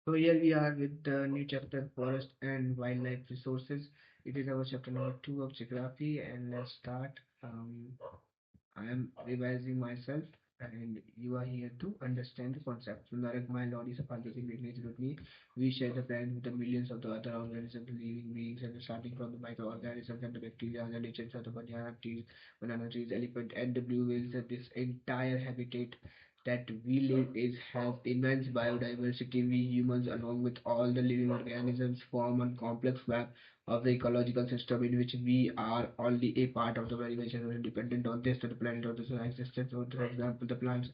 So here we are with the new chapter, Forest and Wildlife Resources. It is our chapter number 2 of geography, and let's start. I am revising myself, and you are here to understand the concept. So, like my Lord is a fantastic nature with me. We share the planet with the millions of the other organisms, living beings, and starting from the microorganisms and the bacteria and the legends of the banana trees, elephant, and the blue whales. And this entire habitat that we live is has immense biodiversity. We humans, along with all the living organisms, form a complex web of the ecological system in which we are only a part of the very much dependent on this to the planet or the sun existence. So, for example, the plants,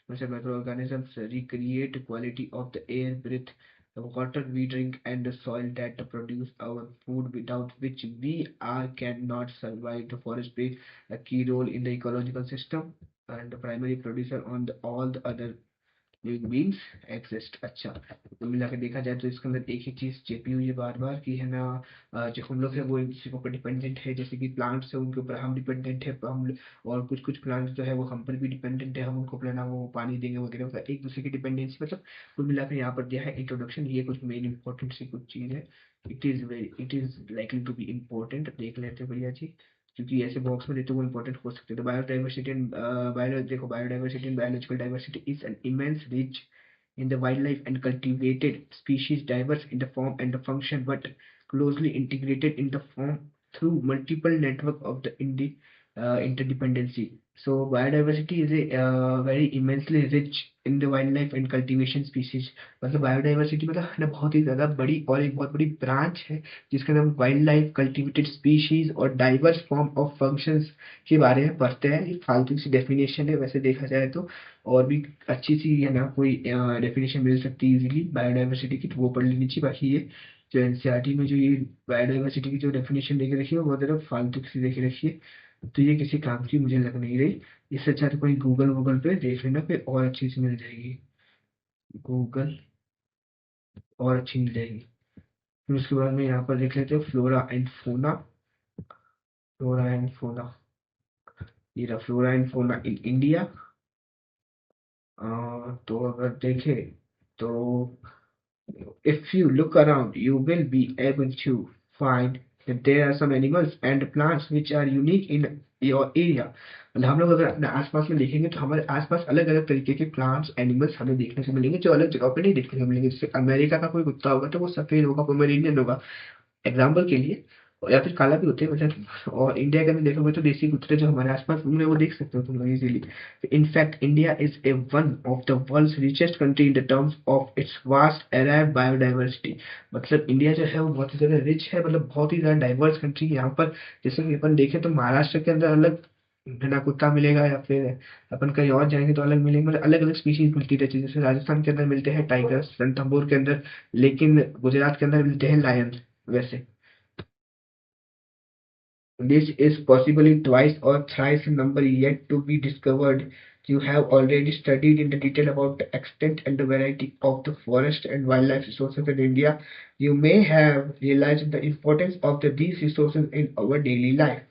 microorganisms recreate the quality of the air breathe, the water we drink, and the soil that produce our food, without which we are cannot survive. The forest plays a key role in the ecological system and the primary producer on all the other living beings exist. अच्छा, तो मिला के देखा जाए तो इसके अंदर एक ही चीज छिपी हुई है बार बार की है ना। जो हम लोग है वो एक दूसरे के ऊपर डिपेंडेंट है, जैसे कि प्लांट्स है उनके ऊपर हम डिपेंडेंट है हम। और कुछ कुछ प्लांट्स जो है वो हम पर भी डिपेंडेंट है, हम उनको अपना वो पानी देंगे वगैरह वगैरह, एक दूसरे की डिपेंडेंसी मतलब कुल मिलाकर यहाँ पर दिया है इंट्रोडक्शन। ये कुछ मेन इंपॉर्टेंट सी कुछ चीज है। It is likely to be important, देख लेते हैं भैया जी, क्योंकि ऐसे बॉक्स में देते वो इंपॉर्टेंट हो सकते हैं। तो बायोडाइवर्सिटी एंड देखो, biodiversity and biological diversity is an immense rich in the wildlife and cultivated species diverse in the form and the function but closely integrated in the form through multiple network of the interdependency. So biodiversity is a very immensely rich in the wildlife and cultivation species. मतलब biodiversity मतलब है ना बहुत ही ज्यादा बड़ी और एक बहुत बड़ी ब्रांच है जिसका नाम वाइल्ड लाइफ कल्टिवेटेड स्पीशीज और डाइवर्स फॉर्म ऑफ फंक्शंस के बारे में पढ़ते हैं। ये फालतू सी डेफिनेशन है वैसे देखा जाए तो, और भी अच्छी सी है ना कोई डेफिनेशन मिल सकती है इजीली बायोडाइवर्सिटी की, तो वो पढ़ लेनी चाहिए। बाकी ये जो एनसीईआरटी में जो ये बायोडाइवर्सिटी की जो डेफिनेशन देके रखी है वो बहुत ज़्यादा फालतू सी देके रखी है, तो ये किसी काम की मुझे लग नहीं रही। इससे अच्छा तो कोई गूगल वूगल पे देख लेना, फिर और अच्छी सी मिल जाएगी। गूगल और अच्छी मिल जाएगी। फिर उसके बाद में यहाँ पर देख लेते हैं flora and fauna. Flora and fauna, ये रहा flora and fauna in India. तो अगर देखें तो if you look around, you will be able to find that there are some animals and plants which are unique in your area। मतलब हम लोग अगर अपने आसपास में देखेंगे तो हमारे आसपास अलग अलग तरीके के प्लांट्स एनिमल्स हमें देखने को मिलेंगे जो अलग जगह पे नहीं देखने को मिलेंगे। जैसे अमेरिका का कोई कुत्ता होगा तो वो सफेद होगा, पोमेरेनियन होगा एग्जाम्पल के लिए, या फिर काला भी होते हैं वैसे। और इंडिया के अंदर देखोगे तो देसी कुत्ते जो हमारे आसपास घूम रहे हैं वो देख सकते हो तुम लोग easily. In fact India is a one of the world's richest country in the terms of its vast array biodiversity. मतलब इंडिया जो है वो बहुत ही ज्यादा रिच है, मतलब बहुत ही ज्यादा डाइवर्स कंट्री है यहाँ पर। जैसे कि अपन देखें तो महाराष्ट्र के अंदर अलग है ना कुत्ता मिलेगा, या फिर अपन कहीं और जाएंगे तो अलग मिलेंगे, मतलब अलग अलग स्पीशीज मिलती रहती है। जैसे राजस्थान के अंदर मिलते हैं टाइगर्स रणथंभौर के अंदर, लेकिन गुजरात के अंदर मिलते हैं लायन। वैसे this is possibly twice or thrice a number yet to be discovered. You have already studied in the detail about the extent and the variety of the forest and wildlife resources in India. You may have realized the importance of these resources in our daily life.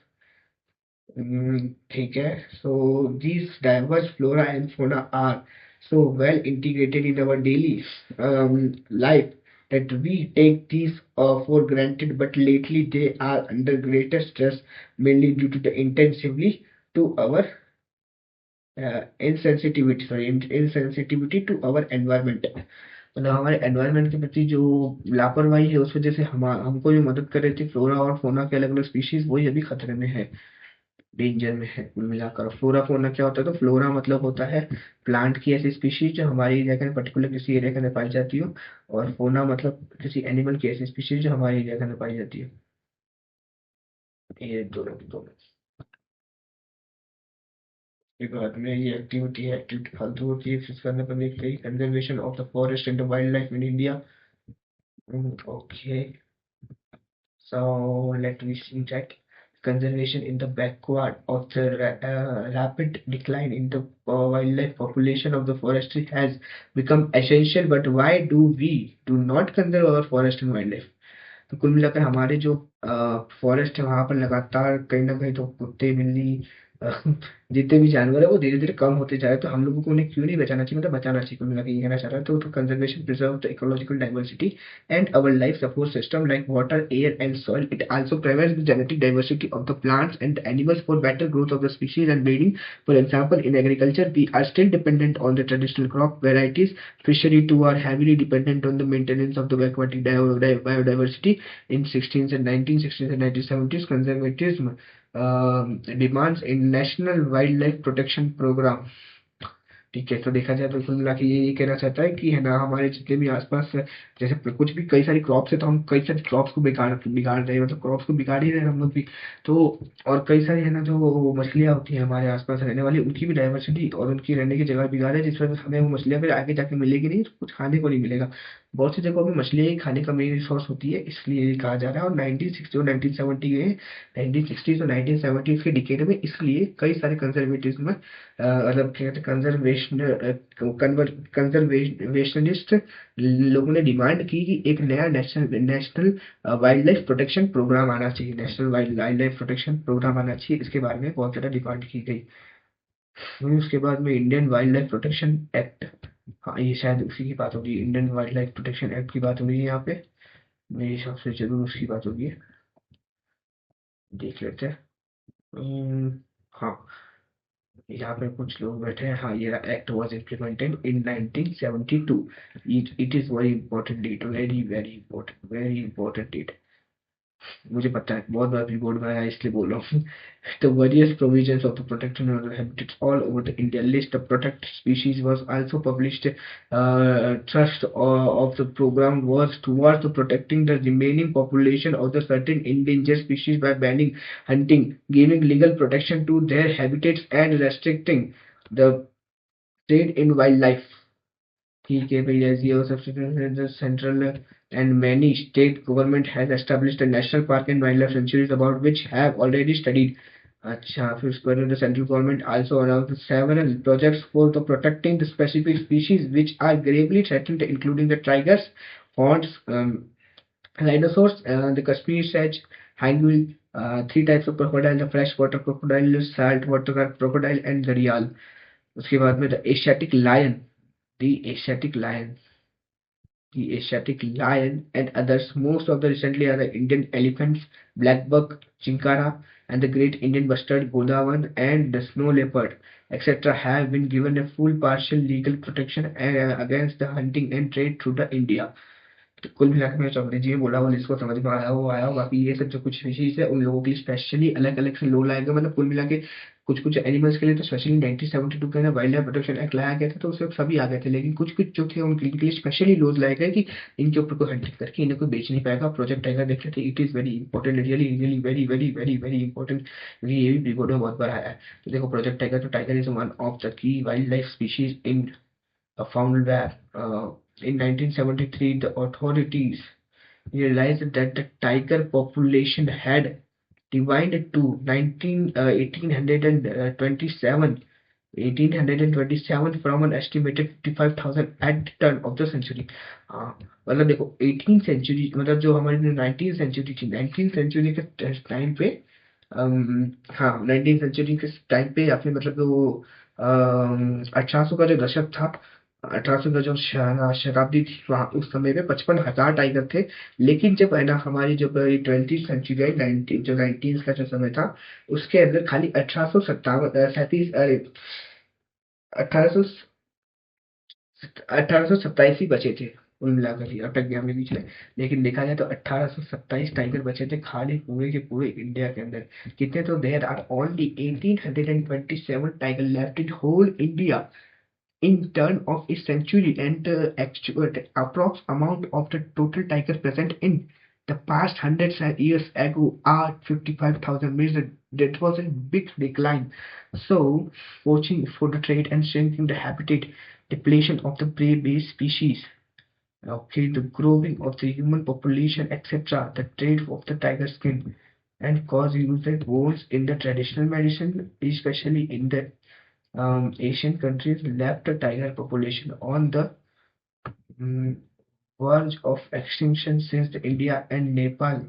ठीक है, so these diverse flora and fauna are so well integrated in our daily life that we take these for granted, but lately they are under greater stress, mainly due to the intensively to our insensitivity to our environment। मतलब हमारे environment के प्रति जो लापरवाही है उस वजह से हम हमको जो मदद कर रही थी फ्लोरा और फोना के अलग अलग स्पीशीज, वही अभी खतरे में है, डेंजर में है कुल मिलाकर। फ्लोरा फोना क्या होता है, तो फ्लोरा मतलब होता है प्लांट की ऐसी स्पीशीज जो हमारी एरिया के अंदर पर्टिकुलर किसी एरिया के अंदर पाई जाती हो, और फोना मतलब किसी एनिमल की ऐसी स्पीशीज जो हमारी एरिया के अंदर पाई जाती है। ये दोनों दोनों एक बात में ये एक्टिविटी है, एक्टिविटी फालतू होती है। फिर इसके अंदर अपन देखते हैं conservation of the forest and the wild life in India. Okay, so let me see that conservation in the backward of the rapid decline in the wildlife population of the forestry has become essential, but why do we do not conserve our forest and wildlife? तो कुल मिलाकर हमारे जो forest है वहां पर लगातार कहीं ना कहीं तो कुत्ते बिल्ली जितने भी जानवर है वो धीरे धीरे कम होते जा रहे हैं, तो हम लोगों को उन्हें क्यों नहीं बचाना चाहिए, मतलब बचाना चाहिए, कुल मिला के ये कहना चाह रहा है। तो conservation preserve the ecological diversity and our life support system like water, air, and soil. It also prevents the genetic diversity of the plants and animals for better growth of the species and breeding. For example, in agriculture, we are still dependent on the traditional crop varieties. Fishery too are heavily dependent on the maintenance of the aquatic biodiversity. In 16th and 1970s, conservatism demands a national wildlife protection program. ठीक है, तो देखा जाए तो कुल मिला के ये कहना चाहता है कि है ना, हमारे जितने भी आसपास जैसे कुछ भी कई सारी क्रॉप्स है, तो हम कई सारी क्रॉप्स को बिगाड़ बिगाड़ रहे हैं, मतलब क्रॉप्स को बिगाड़ ही रहे हैं हम लोग भी। तो और कई सारी है ना जो मछलियाँ होती हैं हमारे आसपास रहने वाली, उनकी भी डाइवर्सिटी और उनकी रहने की जगह बिगाड़ है, जिस वजह से हमें वो मछलियाँ फिर आगे जाके मिलेगी नहीं, तो कुछ खाने को नहीं मिलेगा। बहुत सी जगहों में मछलियाँ ही खाने का मेन रिसोर्स होती है, इसलिए ये कहा जा रहा है। और 1960 और 1970 के 1960s और 1970s के डिकेड में इसलिए कई सारे कंजर्वेटिव्स में मतलब क्या कहते हैं कंजर्वेशनिस्ट लोगों ने डिमांड की कि एक नया national national wildlife protection programme आना चाहिए, national wildlife protection programme आना चाहिए, इसके बारे में बहुत ज़्यादा डिमांड की गई। फिर उसके बाद में Indian wild life protection act, हाँ ये शायद उसी की बात होगी, Indian wild life protection act की बात हो रही है यहाँ पे, मेरे हिसाब से जरूर उसकी बात होगी, देख लेते हैं। हाँ, यहाँ पे कुछ लोग बैठे हैं। हाँ, ये act was implemented in 1972। It is very important date, very very important, very important date. मुझे पता है, बहुत बार बोर्ड में आया इसलिए बोल रहा हूँ। The various provisions of the protection of the habitats all over the India list of protected species was also published. Thrust of the program was towards the protecting the remaining population of the certain endangered species by banning hunting, giving legal protection to their habitats, and restricting the trade in wildlife. ठीक है भैया जी, और सबसे पहले central and many state government has established a national park and wildlife sanctuaries about which have already studied. अच्छा, फिर उसके बाद the central government also announced several projects for the protecting the specific species which are gravely threatened, including the tigers, horns, rhinoceros, the Kashmir sedge, hangul, three types of crocodile: the freshwater crocodile, saltwater crocodile, and the rial. उसके बाद में the Asiatic lion, the Asiatic lion, the Asiatic lion, and others. Most of the recently are the Indian elephants, black buck, chinkara, and the great Indian bustard, Godawan, and the snow leopard, etc. have been given a full partial legal protection against the hunting and trade through the India. तो कुल मिलाकर मैं चौधरी जी ने बोला वो इसको समझ में आया वो आया, बाकी ये सब जो कुछ स्पीशीज है उन लोगों के लिए स्पेशली अलग अलग से लो लाया गया, मतलब कुल मिला के कुछ कुछ एनिमल्स के लिए तो स्पेशली 1972 के अंदर वाइल्ड लाइफ प्रोटेक्शन एक्ट लाया गया था, तो उसमें सभी आ गए थे, लेकिन कुछ कुछ जो थे उनके लिए स्पेशली लॉज लाए गए कि इनके ऊपर कोई हंटिंग करके इन्हें कोई बेच नहीं पाएगा। प्रोजेक्ट टाइगर देख लेते, it is very important, really really very very very very important, क्योंकि ये भी रिपोर्ट में बहुत बार आया है। तो देखो प्रोजेक्ट टाइगर, तो tiger is one of the key wild life species in found where in 1973 the authorities realized that the tiger population had divided to 1827 from an estimated 55,000 at the turn of the century. मतलब देखो 18th century, मतलब जो हमारी 19th century थी, 19th century के time पे हाँ 19th century के टाइम पे, या फिर मतलब वो 1800 का जो दशक था, 1800 का जो शताब्दी थी, वहाँ उस समय में 55,000 टाइगर थे। लेकिन जब है ना हमारी जब 20th सेंचुरी आई, 19 जो 19 का जो समय था, उसके अंदर खाली 1857 सैंतीस अरे 1800 1827 ही बचे थे कुल मिलाकर ही, अटक गया मैं बीच में। लेकिन देखा जाए तो 1827 टाइगर बचे थे खाली पूरे के पूरे इंडिया के अंदर। कितने, तो there are only 1827 tiger left in whole India in turn of a century, and the actual approx amount of the total tiger present in the past hundreds of years ago are 55,000, means that was a big decline. So poaching for the trade and shrinking the habitat, depletion of the prey-based species, okay, the growing of the human population, etc., the trade of the tiger skin, and cause usage wounds in the traditional medicine, especially in the Asian countries, left the tiger population on the mm, verge of extinction since the India and Nepal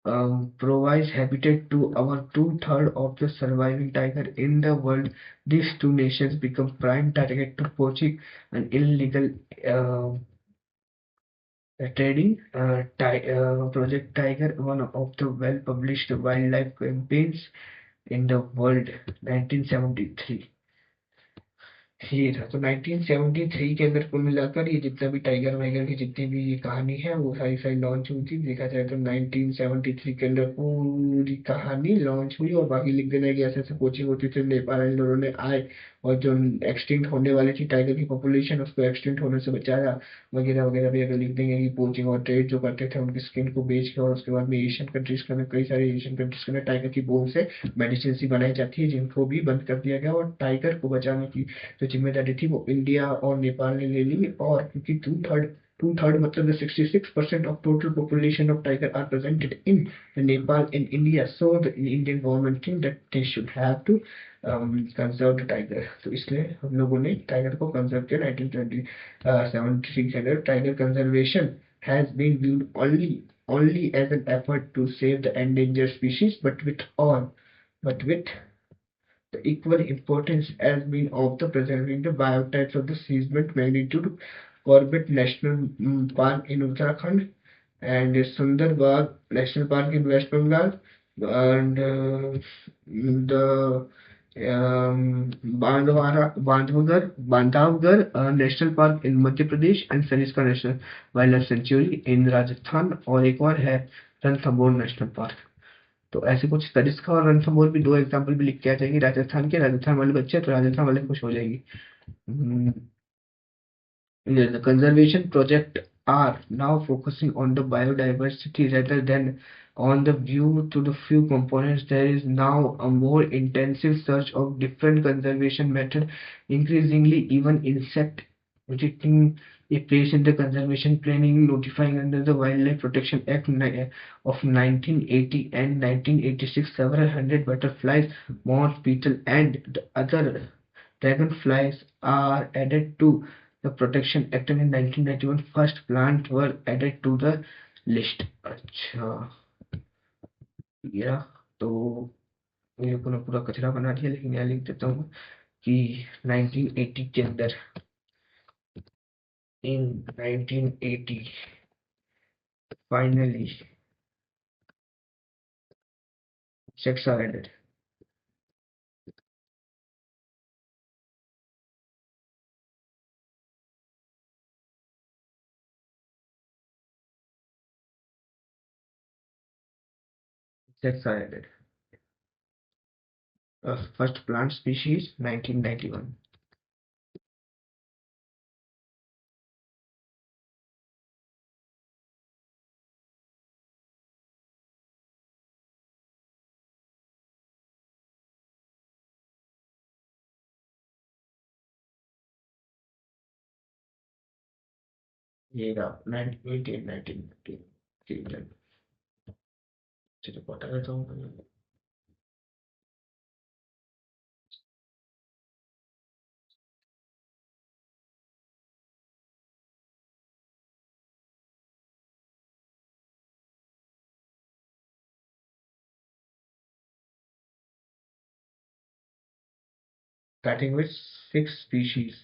provides habitat to over two-thirds of the surviving tiger in the world. These two nations become prime target to poaching and illegal uh, trading. Project Tiger, one of the well-published wildlife campaigns in the world, 1973। ये था तो 1973 के अंदर कुल मिलाकर ये जितना भी टाइगर वाइगर की जितनी भी ये कहानी है वो सारी सारी लॉन्च हुई थी। देखा जाए तो 1973 के अंदर पूरी कहानी लॉन्च हुई और बाकी लिख देना कि ऐसे ऐसे कोचिंग होती थी, नेपाल इन लोगों ने आए और जो एक्सटिंक्ट होने वाली थी टाइगर की पॉपुलेशन उसको एक्सटिंक्ट होने से बचाया वगैरह वगैरह भी अगर लिख देंगे कि पोचिंग और ट्रेड जो करते थे उनकी स्किन को बेच के और उसके बाद में एशियन कंट्रीज के अंदर कई सारे एशियन कंट्रीज के अंदर टाइगर की बोन से मेडिसिन सी बनाई जाती है जिनको भी बंद कर दिया गया और टाइगर को बचाने की जो जिम्मेदारी थी वो इंडिया और नेपाल ने ले ली। और क्योंकि टू थर्ड मतलब 66% of total population of tiger are presented in Nepal and India, so the Indian government think that they should have to conserve the tiger। तो इसलिए हम लोगों ने टाइगर को कंजर्व किया 1973 के अंदर। Tiger conservation has been viewed only as an effort to save the endangered species, but with the equal importance has been of the preserving the biotypes of the seismic magnitude Corbett National Park in Uttarakhand and Sundarbans National Park in West Bengal and the Bandhavgarh national park in Madhya Pradesh and Sariska national wildlife sanctuary in Rajasthan और एक और है Ranthambore national park. तो ऐसे कुछ सरिस्का और रणथंभौर भी दो एग्जांपल भी लिख के आ जाएंगे राजस्थान के। राजस्थान वाले बच्चे तो राजस्थान वाले खुश हो जाएगी। हम्म, the conservation project are now focusing on the biodiversity rather than on the view to the few components. There is now a more intensive search of different conservation method, increasingly even insect taking a place in the conservation planning, notifying under the Wildlife Protection Act of 1980 and 1986 several hundred butterflies, moths, beetle, and the other dragonflies are added to the Protection Act in 1991 first plant were added to the list। अच्छा या तो ये पूरा पूरा कचरा बना दिया लेकिन यहाँ लिख देता हूँ कि 1980 के अंदर in 1980 finally sex are added। Sex are added। First plant species 1991। ये रहा 1980 1990। चलो बता देता हूँ। Starting with 6 species।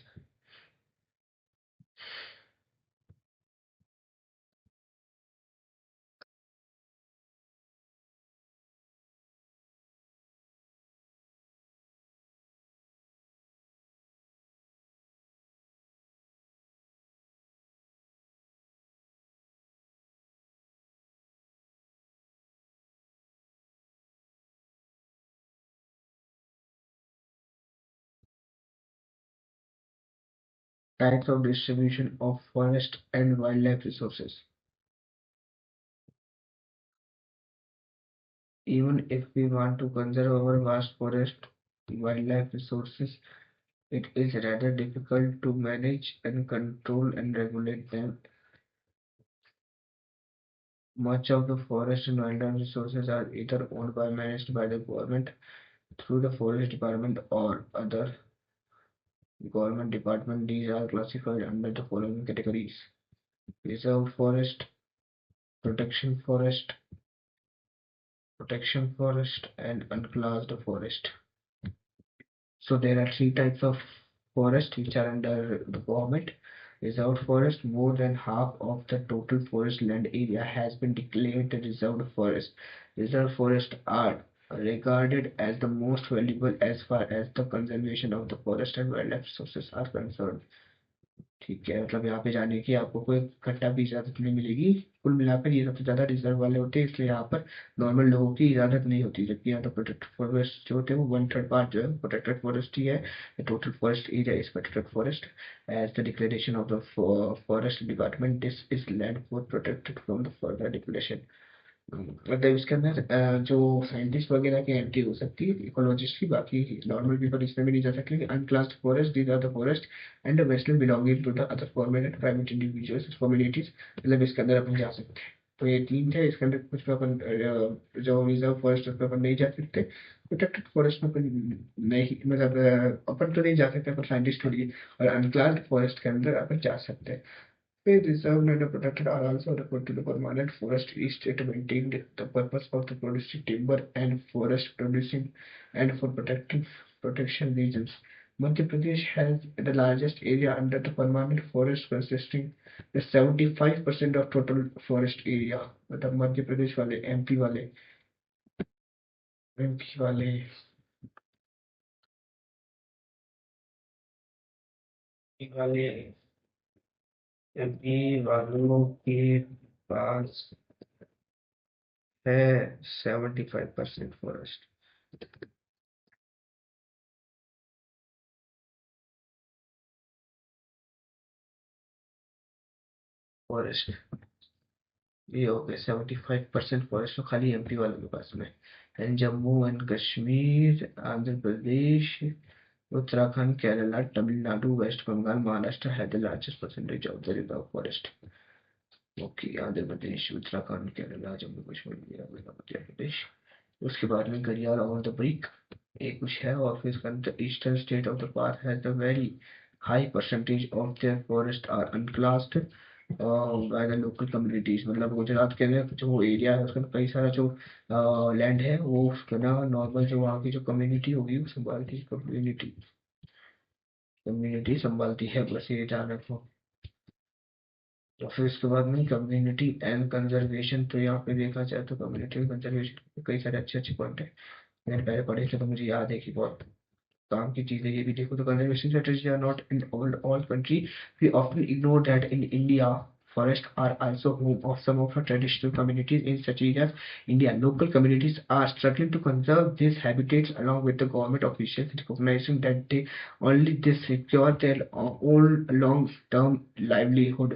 Types of distribution of forest and wildlife resources। Even if we want to conserve our vast forest wildlife resources, it is rather difficult to manage and control and regulate them. Much of the forest and wildlife resources are either owned by managed by the government through the forest department or other government department. These are classified under the following categories: reserve forest, protection forest, protection forest, and unclassed forest. So there are three types of forest which are under the government. Reserved forest, more than half of the total forest land area has been declared a reserved forest. Reserved forests are regarded as the most valuable as far as the conservation of the forest and wildlife resources are concerned. ठीक है, मतलब यहाँ पे जाने की आपको कोई घंटा भी इजाजत नहीं मिलेगी। कुल मिलाकर ये सबसे ज्यादा रिजर्व वाले होते हैं, इसलिए यहाँ पर नॉर्मल लोगों की इजाजत नहीं होती, जबकि यहाँ तो प्रोटेक्टेड फॉरेस्ट जो होते हैं वो वन थर्ड पार्ट जो है प्रोटेक्टेड फॉरेस्ट ही है। Total forest area is protected forest as the declaration of the forest department, this is land for protected from the further depletion. मतलब इसके अंदर जो साइंटिस्ट वगैरह की एंट्री हो सकती है, इकोलॉजिस्ट की, बाकी नॉर्मल पीपल इसमें भी नहीं जा सकते। Unclassed forest, these are the forest and western belonging to the other government private individuals communities, मतलब इसके अंदर अपन जा सकते हैं। तो ये तीन थे, इसके अंदर कुछ पे अपन जो रिजर्व फॉरेस्ट उस पर अपन नहीं जा सकते। प्रोटेक्टेड फॉरेस्ट में अपन नहीं, मतलब अपन तो नहीं जा सकते, पर साइंटिस्ट थोड़ी है। और अनक्लास्ड फॉरेस्ट के अंदर अपन जा सकते हैं। The reserved and protected are also referred to the permanent forest. Each state maintained the purpose of the producing timber and forest producing and for protecting protection regions. Madhya Pradesh has the largest area under the permanent forest, consisting the 75% of total forest area. मतलब मध्य प्रदेश वाले, MP वाले वाले MP वालों के पास है 75% forest. Forest ये हो गया 75% फॉरेस्ट तो खाली एमपी वालों के पास में। And Jammu and Kashmir, Andhra Pradesh, Uttarakhand, Kerala, Tamil Nadu, West Bengal, Maharashtra have the largest percentage of the reserve forest. Okay, Andhra Pradesh, Uttarakhand, Kerala, Jammu Kashmir, Madhya Pradesh. उसके बाद में घड़ियाल और द ब्रिक एक कुछ है, और फिर इसका the eastern state of the park has the very high percentage of their forest are unclassed by the local communities. मतलब गुजरात के अंदर जो एरिया है उसका कई सारा जो लैंड है वो उसका ना नॉर्मल जो वहाँ की जो कम्युनिटी होगी वो संभालती, कम्युनिटी संभालती है, बस ये ध्यान रखो। और फिर उसके बाद में कम्युनिटी एंड कंजर्वेशन, तो यहाँ पे देखा जाए तो कम्युनिटी कंजर्वेशन कई सारे अच्छे अच्छे पॉइंट है। मैंने पहले पढ़े थे तो मुझे याद है कि बहुत काम की चीजें ये भी देखो। तो conservation strategy are not in all country, we often ignore that in India forests are also home of some of the traditional communities in such areas. India local communities are struggling to conserve these habitats along with the government officials recognizing that they only this secure their own long term livelihood।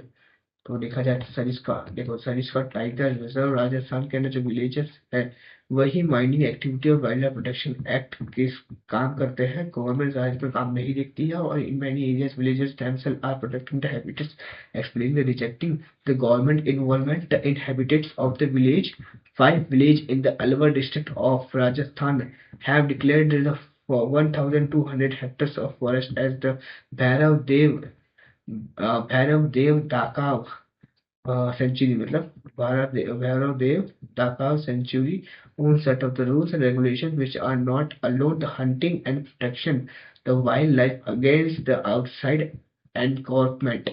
तो देखा जाए तो सरिस्का, देखो Sariska tiger reserve Rajasthan के अंदर जो villages है वही माइनिंग एक्टिविटी और वाइल्ड लाइफ प्रोटेक्शन एक्ट के काम करते हैं। गवर्नमेंट ज्यादा इस पर काम नहीं देखती है, और in many areas villages themselves are protecting the habitats, explaining the rejecting the government involvement in habitats of the village. Five village in the Alwar district of Rajasthan have declared the for 1,200 hectares of forest as the Bhairav Dev Dakav sanctuary, मतलब Bhairav Dev Dakav sanctuary own set of the rules and regulations which are not allowed the hunting and protection the wildlife against the outside encouragement।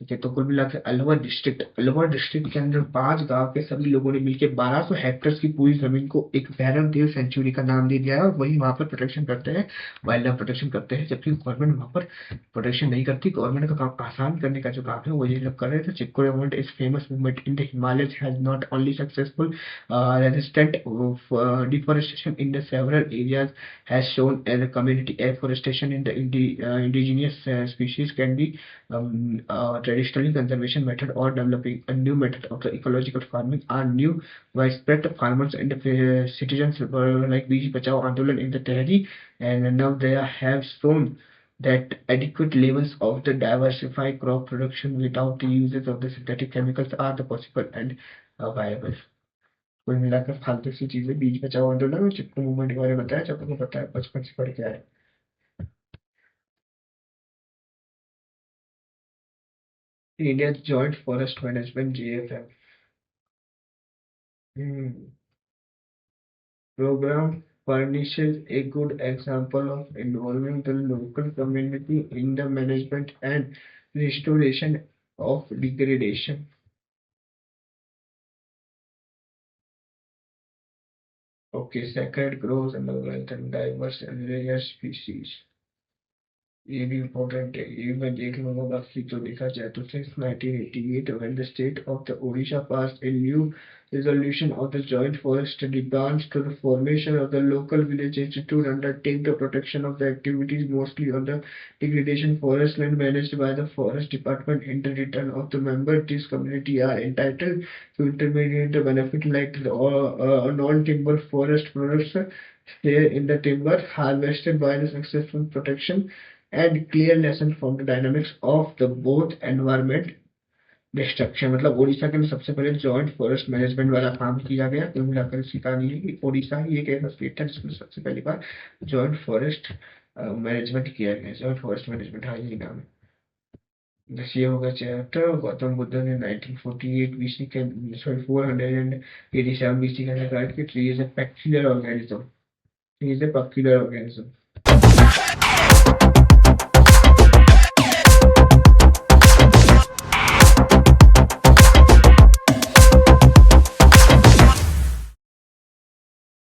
ठीक है, तो कुल मिला के Alwar district के अंदर 5 गांव के सभी लोगों ने मिलकर 1200 हेक्टेयर की पूरी जमीन को एक भैरव देव सेंचुरी का नाम दे दिया है, और वही वहां पर प्रोटेक्शन करते हैं, वाइल्ड लाइफ प्रोटेक्शन करते हैं। जबकि गवर्नमेंट वहां पर प्रोटेक्शन नहीं करती। गवर्नमेंट का काम आसान करने का जो काम है वो ये लोग कर रहे थे। Chipko movement is famous movement in the Himalayas has not only successful resistant deforestation in the several areas has shown as a community afforestation in the indigenous species can be traditionally conservation method or developing a new method of the ecological farming are new widespread farmers and citizens were like Beach Bachao Andolan in the Tehri, and now they have shown that adequate levels of the diversified crop production without the uses of the synthetic chemicals are the possible and viable। कुल मिलाकर फालतू सी चीजें, बीच बचाओ आंदोलन और चिपको movement के बारे में बताया, जब आपको पता है बचपन से पढ़ के आए। India joint forest management, JFM. Hmm. program furnishes a good example of involving the local community in the management and restoration of degradation. Okay, sacred groves and the wealth and diverse and rare species. ये भी important है ये मैं देख लूंगा बाकी तो देखा जाए तो since 1988 when the state of the Odisha passed a new resolution of the joint forest demands to the formation of the local village institute undertake the protection of the activities mostly on the degradation forest land managed by the forest department in the return of the member this community are entitled to intermediate the benefit like the, non-timber forest products here in the timber harvested by the successful protection and clear lesson from the dynamics of the both environment destruction मतलब उड़ीसा के अंदर सबसे पहले joint forest management वाला काम किया गया कुल मिलाकर इसकी कहानी है कि उड़ीसा ही एक ऐसा स्टेट था जिसमें सबसे पहली बार जॉइंट फॉरेस्ट मैनेजमेंट किया गया जॉइंट फॉरेस्ट मैनेजमेंट हाँ यही नाम है बस ये होगा चैप्टर गौतम बुद्ध ने 1948 बीसी के सॉरी 487 बीसी के अंदर कहा कि tree is a peculiar organism tree is a peculiar organism